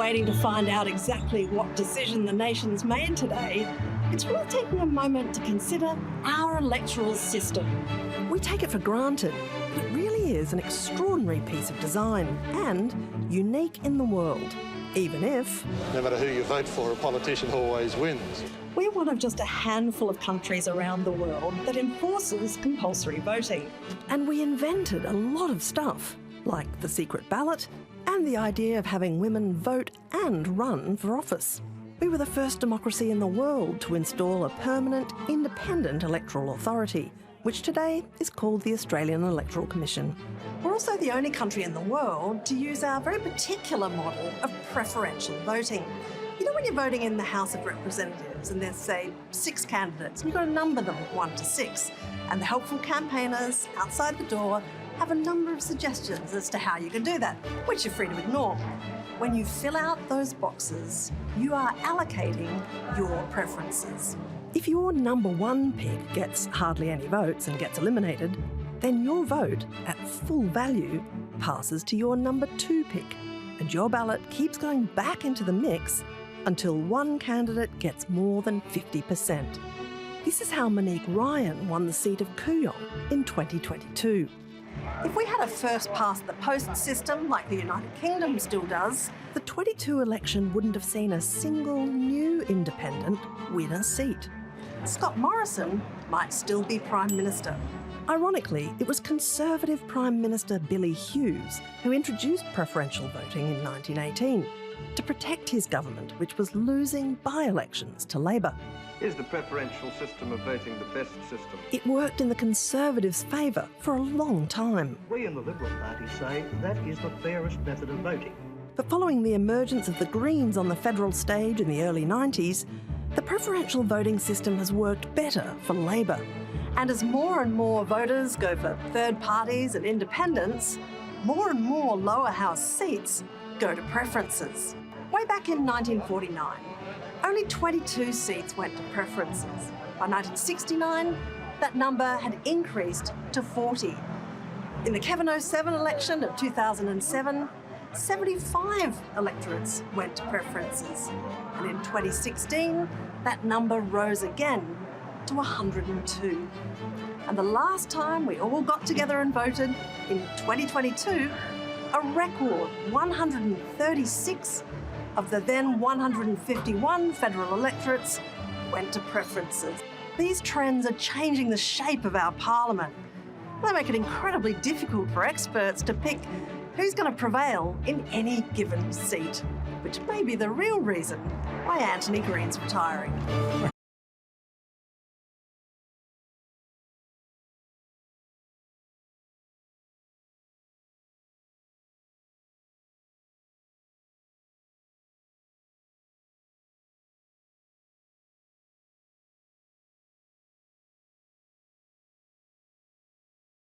waiting to find out exactly what decision the nation's made today, it's worth taking a moment to consider our electoral system. We take it for granted, but it really is an extraordinary piece of design and unique in the world, even if... No matter who you vote for, a politician always wins. We're one of just a handful of countries around the world that enforces compulsory voting. And we invented a lot of stuff, like the secret ballot and the idea of having women vote and run for office. We were the first democracy in the world to install a permanent, independent electoral authority, which today is called the Australian Electoral Commission. We're also the only country in the world to use our very particular model of preferential voting. You know when you're voting in the House of Representatives and there's, say, 6 candidates, and you've got to number them 1 to 6, and the helpful campaigners outside the door have a number of suggestions as to how you can do that, which you're free to ignore. When you fill out those boxes, you are allocating your preferences. If your number 1 pick gets hardly any votes and gets eliminated, then your vote, at full value, passes to your number 2 pick, and your ballot keeps going back into the mix until one candidate gets more than 50%. This is how Monique Ryan won the seat of Kooyong in 2022. If we had a first-past-the-post system like the United Kingdom still does, the 22 election wouldn't have seen a single new independent win a seat. Scott Morrison might still be Prime Minister. Ironically, it was Conservative Prime Minister Billy Hughes who introduced preferential voting in 1918 to protect his government, which was losing by-elections to Labor. Is the preferential system of voting the best system? It worked in the Conservatives' favour for a long time. We in the Liberal Party say that is the fairest method of voting. But following the emergence of the Greens on the federal stage in the early 90s, the preferential voting system has worked better for Labor. And as more and more voters go for third parties and independents, more and more lower house seats go to preferences. Way back in 1949, only 22 seats went to preferences. By 1969, that number had increased to 40. In the Kevin 07 election of 2007, 75 electorates went to preferences. And in 2016, that number rose again to 102. And the last time we all got together and voted, in 2022, a record 136 of the then 151 federal electorates went to preferences. These trends are changing the shape of our parliament. They make it incredibly difficult for experts to pick who's going to prevail in any given seat, which may be the real reason why Anthony Green's retiring.